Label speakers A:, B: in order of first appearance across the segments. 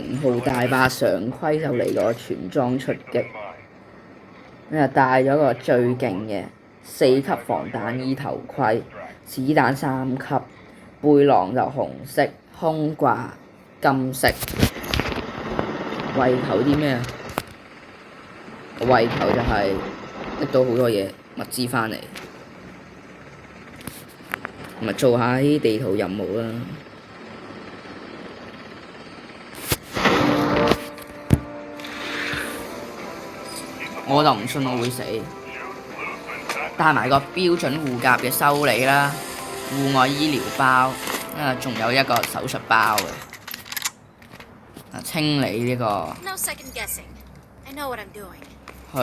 A: 0號大壩常規就嚟個全裝出擊，咁就戴咗個最勁嘅4級防彈衣頭盔，子彈3級，背囊就紅色，胸掛金色。為求啲咩啊？為求就係拎到好多嘢物資返嚟，咪做下啲地圖任務啦。我就唔信我會死，帶埋個標準護甲嘅修理啦，戶外醫療包，仲有一個手術包嘅，清理呢個，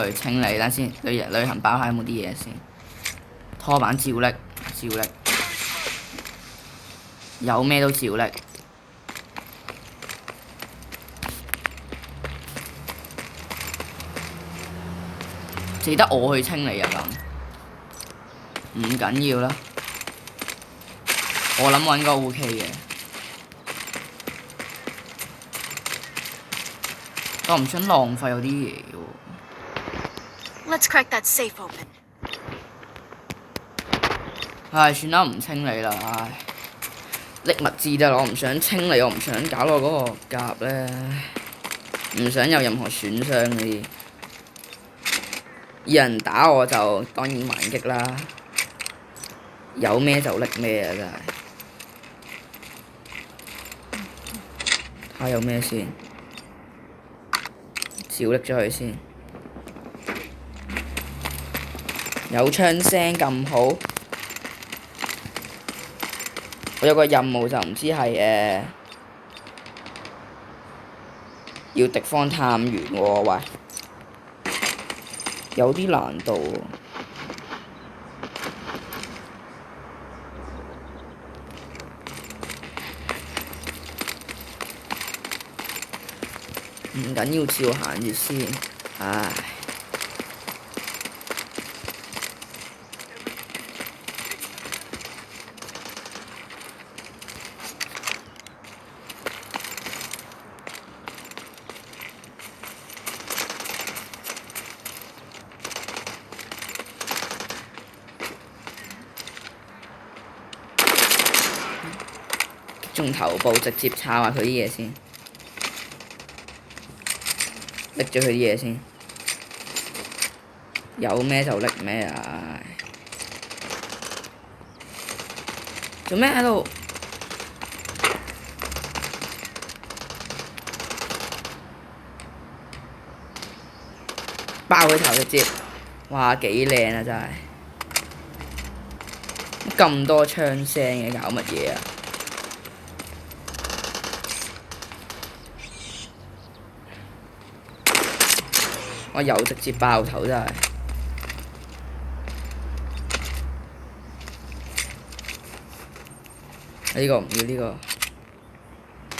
A: 去清理等先，旅行包下有冇啲嘢先，拖板照拎，有咩都照拎。只得我去清理啊咁，唔緊要啦。我諗我應該 OK 嘅，我唔想浪費嗰啲嘢喎。
B: Let's crack that safe open.
A: 唉，算啦，唔清理啦，唉，拎物資得啦，我唔想清理，我唔想搞到嗰個甲咧，唔想有任何損傷嗰啲。有人打我就當然還擊啦，有咩就拎咩啊！真係睇下有咩先，照拎咗佢先。有槍聲咁好，我有個任務就唔知係要敵方探員喎，喂！有啲難度喎，唔緊要，照行住先，唉。中頭部直接抄下佢啲嘢先，拎咗佢啲嘢先，有咩就拎咩啊！做咩喺度？爆佢頭直接，哇幾靚啊真係！咁多槍聲嘅，搞乜嘢啊？我又直接爆頭真係，呢個唔要呢個，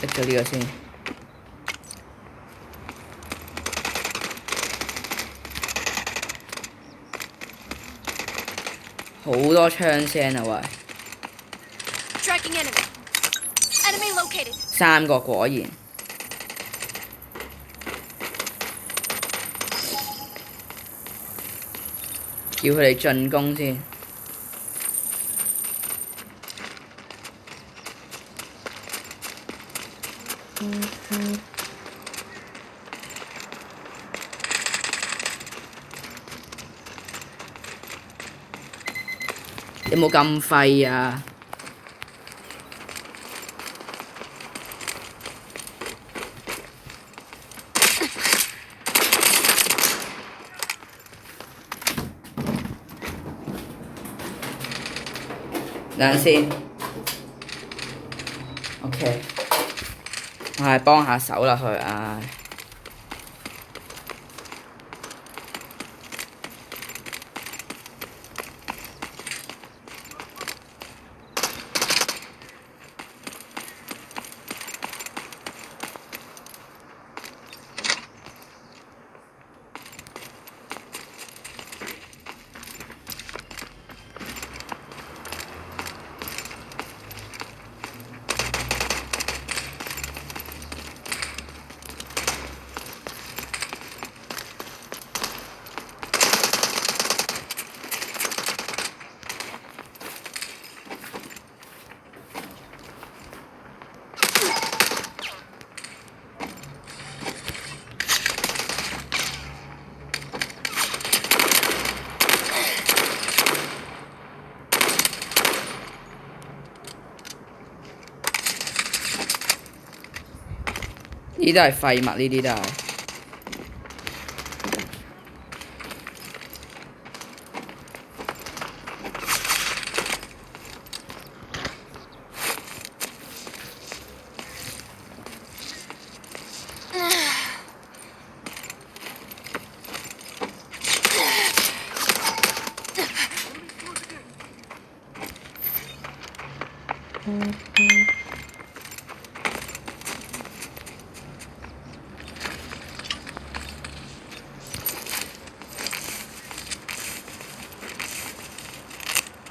A: 拎咗呢個先。好多槍聲啊喂！3個果然。叫佢哋進攻先。有冇咁廢啊？等陣先 ，OK， 我係幫下手啦佢，唉。呢啲都係廢物，呢啲都係。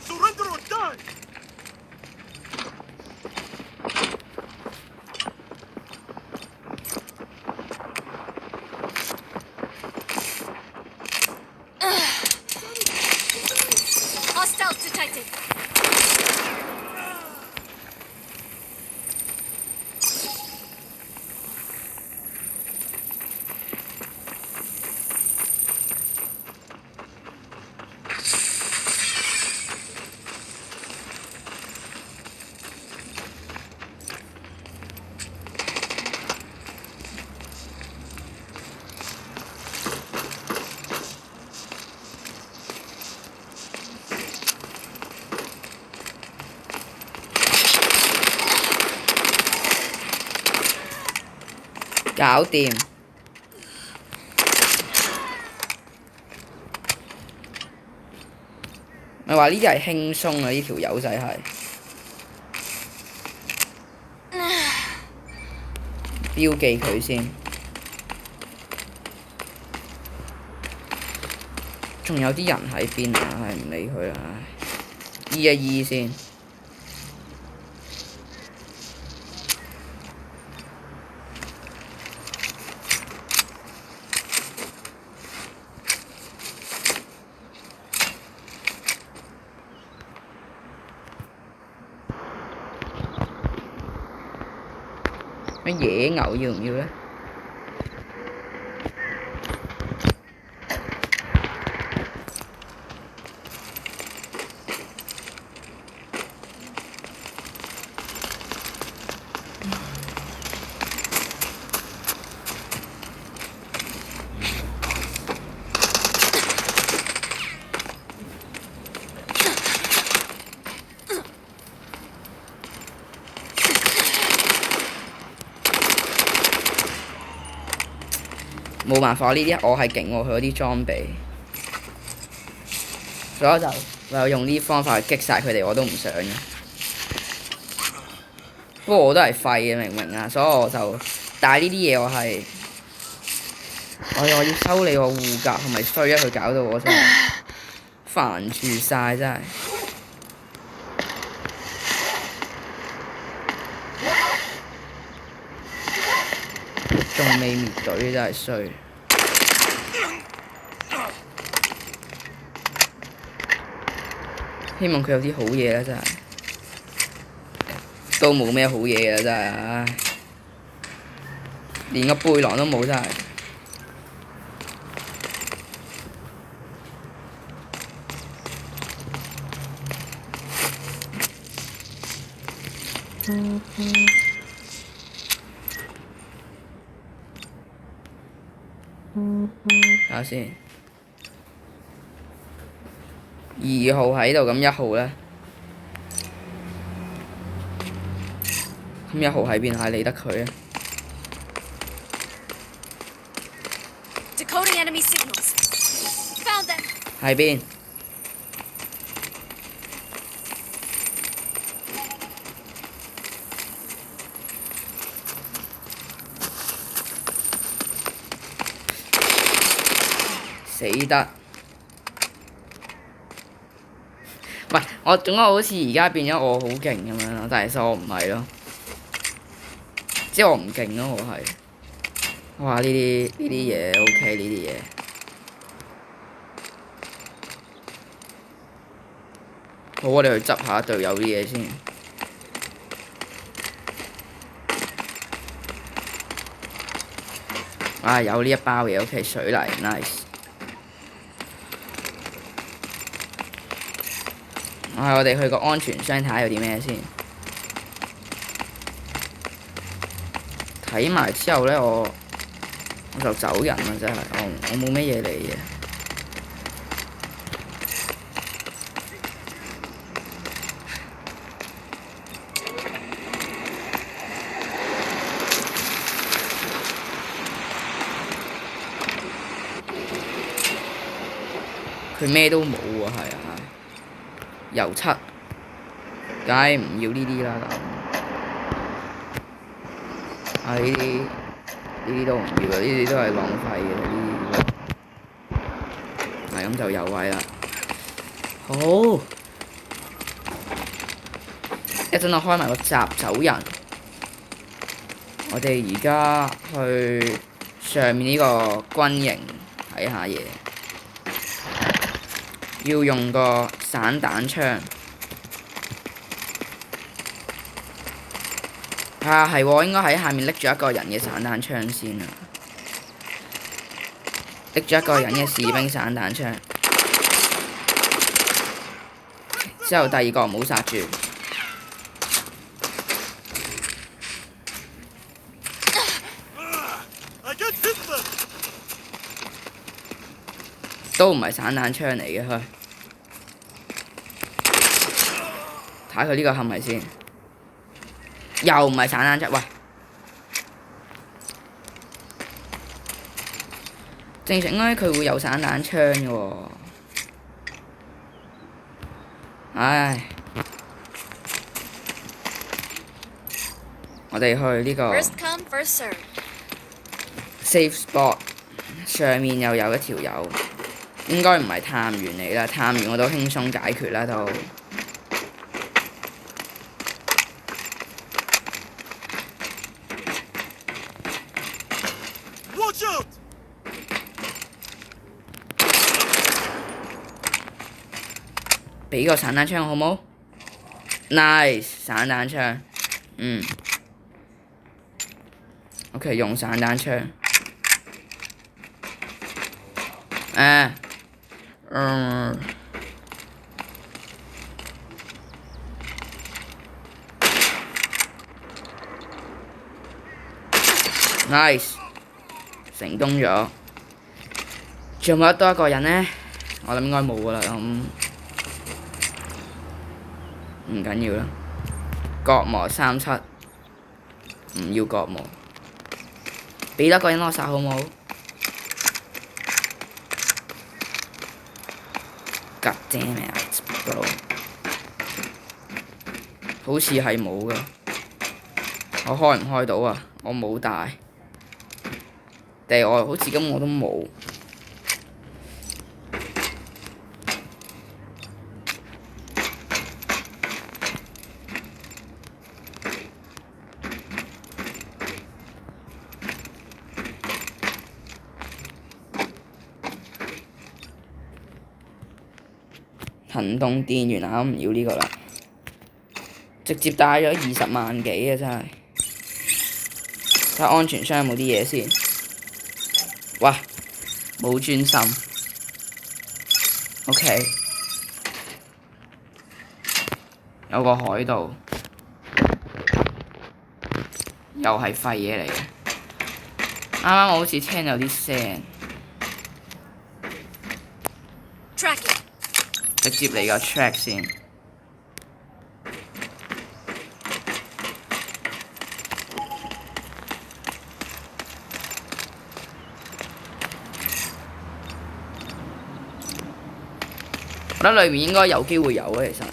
C: Surrender or die!
B: Hostiles detected.
A: 搞掂。咪話呢啲係輕鬆啊！呢條友仔係標記佢先。仲有啲人喺邊啊？唉，唔理佢啦。醫一醫先。咩野牛要唔要咧？冇辦法，呢啲我係勁喎，佢嗰啲裝備，所以我就唯有用呢啲方法去擊殺佢哋，我都唔想嘅。不過我都係廢嘅，明唔明啊？所以我就，但係呢啲嘢我要修理我護甲，係咪衰啊？佢搞到我真係煩住晒，真係。仲未滅隊真係衰。希望佢有啲好嘢啦，真係。都冇咩好嘢啦，真係，唉。連個背囊都冇，真係。睇下先。2號喺度，咁1號咧？咁1號喺邊啊？理得佢啊！
B: Decoding enemy signals. Found them.
A: 喺邊？死得！唔係，我總覺好似而家變咗我好勁咁樣咯，但係其實我唔係咯，即係我唔勁咯，我係。哇！呢啲嘢 OK，呢啲嘢。好，我哋去執下隊友啲嘢先。啊！有呢一包嘢 OK，水泥 nice。我哋去個安全箱睇下有啲咩先。睇埋之後咧，我就走人啦，真係我冇咩嘢嚟嘅。佢咩都冇喎，係啊，油漆，梗係唔要呢啲啦咁。啊呢啲都唔要啦，呢啲都係浪費嘅呢啲。係咁就有位啦。好，一陣我開埋個閘走人。我哋而家去上面呢個軍營睇下嘢。要用個散彈槍。啊，係喎，應該喺下面拎住一個人嘅散彈槍先啊！拎住一個人嘅士兵散彈槍，之後第二個唔好殺住。都唔係散彈槍嚟嘅，佢睇下佢呢個係咪先？又唔係散彈槍，喂！正常應該佢會有散彈槍嘅喎。唉，我哋去呢個
B: First come, first serve.
A: safe spot 上面又有一條友。應該唔係探員嚟啦，探員我都輕鬆解決啦都。
C: Watch out!
A: 俾個散彈槍好冇 ？Nice 散彈槍，OK 用散彈槍。Nice 成功咗。仲有冇多一個人呢？我諗應該冇噶啦，咁唔緊要啦。角磨37，唔要角磨。俾多個人我殺好冇？God damn it, bro！ 好似係冇噶，我開唔開到啊？我冇帶，定我好似咁我都冇。行動電源啊，唔要呢個啦，直接帶咗20萬幾啊！真係睇下安全箱有冇啲嘢先。哇，冇專心。OK， 有個海盜，又係廢嘢嚟嘅。啱啱我好似聽有啲聲。
B: Tracking.
A: 直接嚟個 track 先。我覺得裏面應該有機會有啊，其實。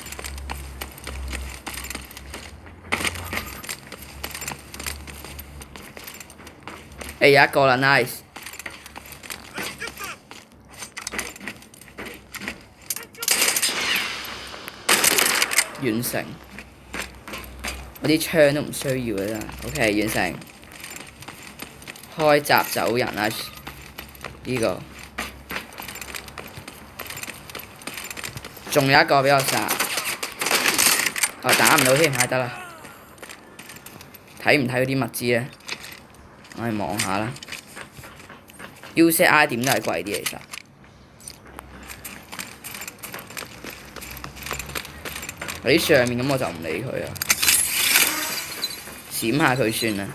A: 有一個啦 ，nice。完成，我啲槍都唔需要嘅真係。OK， 完成，開閘走人啊！呢個，仲有一個俾我殺，我打唔到添，係得啦。睇唔睇嗰啲物資咧？我哋望下啦。UCI 點都係貴啲其實。喺上面咁我就唔理佢啦，閃下佢算啦。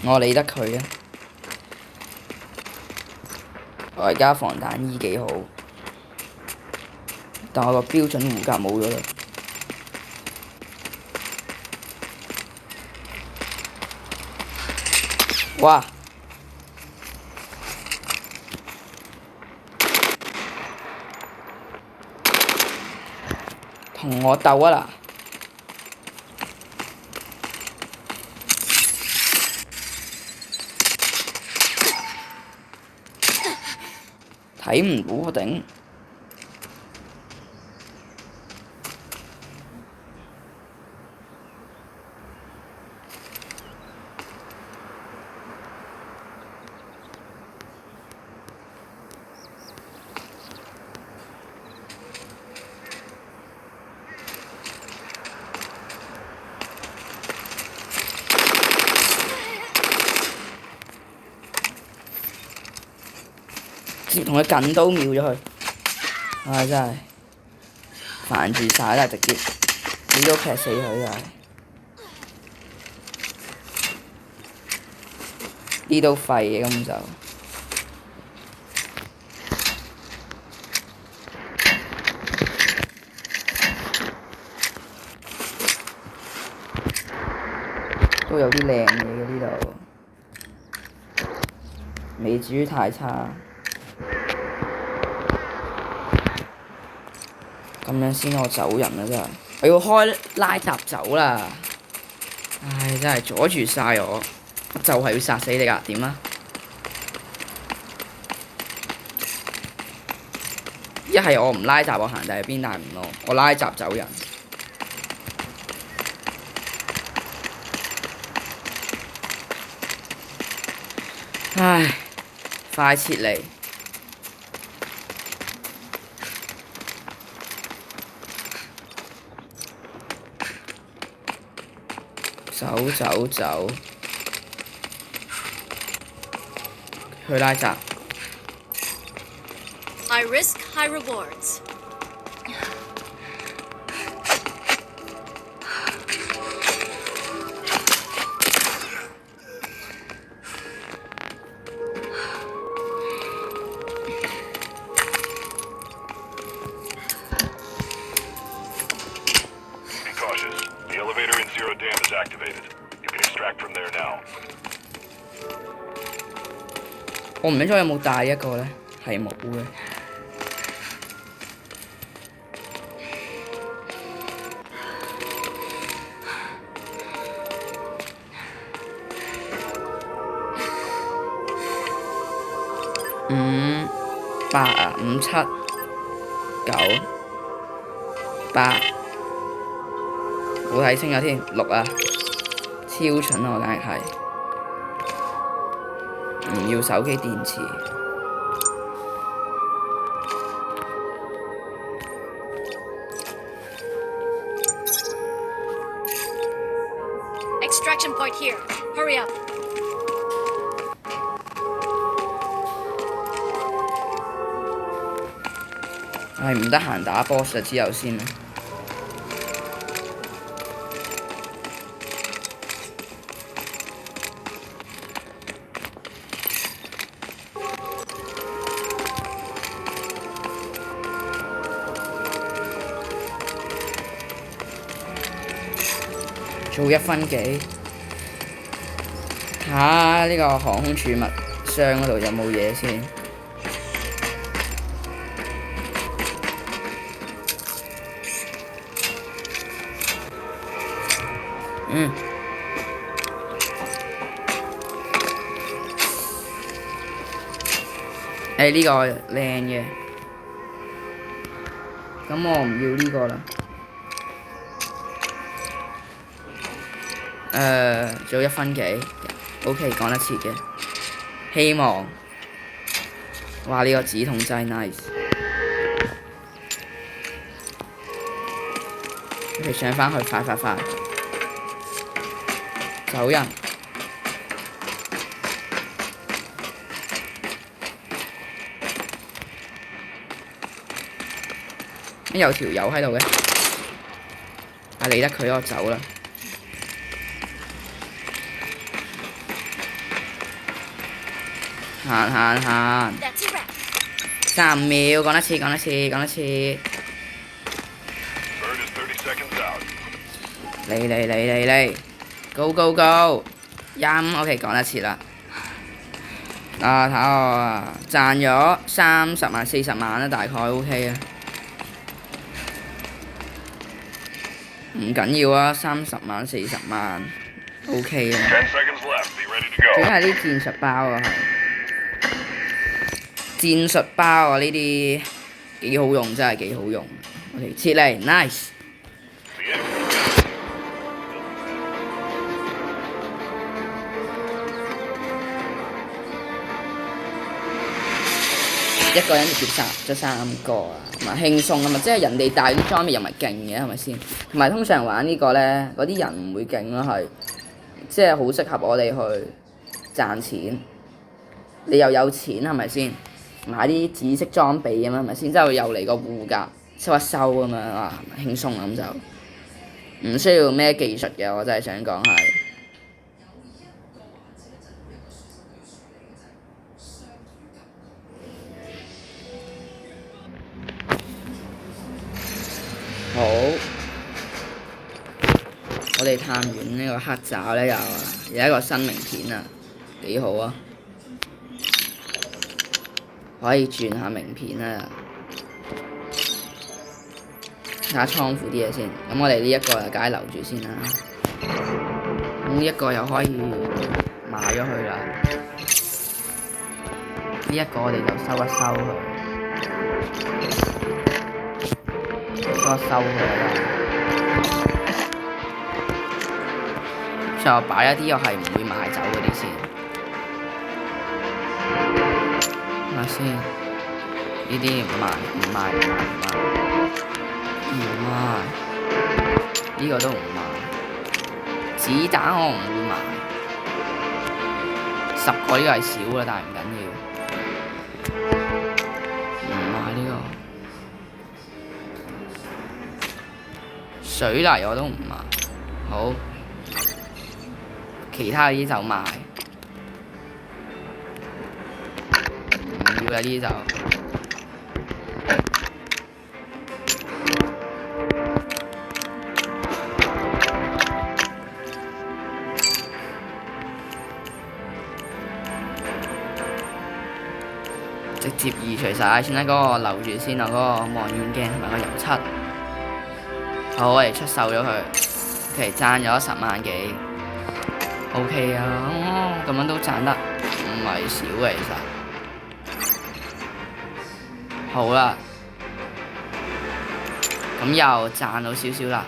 A: 我理得佢啊！我而家防彈衣幾好，但我個標準護甲冇咗啦。哇！同我鬥啊嗱！睇唔到我頂。直接同佢近刀秒咗佢，唉真係煩住晒啦！直接幾刀劈死佢真係，呢刀廢嘅咁就。都有啲靚嘢嘅呢度，未至於太差。咁樣先我走人啦真係，我要開拉閘走啦！唉，真係阻住晒我，就係要殺死你㗎，點啊？一係我唔拉閘，我行第邊但係唔咯，我拉閘走人。唉，快撤離！走走走，去拉閘。
B: I risk high rewards.
C: Be cautious. The elevator in Zero Dam is activated. You can extract from there now.
A: 我唔清楚有冇帶一個呢？係冇嘅。5、8啊，5、7、9、8，冇睇清咗添，6啊，超蠢啊！我梗係唔要手機電池。
B: Extraction point here. Hurry up.
A: 係唔得閒打 boss 之後先啊！做1分幾，睇下呢個航空儲物箱嗰度有冇嘢先。呢個靚嘅，咁我唔要呢個啦。做1分幾 ，OK 講得切嘅，希望。哇！呢個止痛劑 nice。佢上返去，快！走人！有條友喺度嘅，理得佢，我走啦。行。
B: That's a wrap.
A: 35秒，講多次。
C: Bird is 30 seconds out.
A: 嚟 ，Go！ OK， 講一次啦。睇我賺咗30萬、40萬啦，大概 OK 啊。唔緊要啊，30萬、40萬 OK 啊。
C: 10 seconds left. Be ready to
A: 主
C: go.
A: 要係啲戰術包啊，戰術包啊，呢啲幾好用，真係幾好用。OK， 撤離 ，nice。
C: The enemy.
A: 一個人就接咗3個啊，同埋輕鬆啊嘛，即係人哋帶啲裝備又唔係勁嘅，係咪先？同埋通常玩呢個呢，嗰啲人唔會勁咯，係即係好適合我哋去賺錢。你又有錢係咪先？買啲紫色裝備咁啊，係咪先？之後又嚟個護甲收一收咁樣啊，輕鬆咁就唔需要咩技術嘅，我真係想講係。好，我哋探完呢個黑爪呢，有一個新名片啊，幾好啊！可以轉下名片啊，睇下倉庫啲嘢先。咁我哋呢一個就梗係留住先啦。咁呢一個又可以賣咗佢啦。呢一個我哋就收一收佢。收佢啦，最後擺一啲又係唔會賣走嗰啲先，睇下先，呢啲唔賣，呢個都唔賣，子彈我唔會賣，10個呢個係少啦，但係唔緊要，唔賣呢個。水泥我都唔賣，好，其他嗰啲就賣，唔要嗰啲就直接移除晒先啦，嗰個留住先啊，嗰個望遠鏡同埋個油漆。好，我哋出售咗佢，其實賺咗10萬幾 ，OK 啊，咁樣都賺得唔係少嘅其實。好啦，咁又賺到少少啦。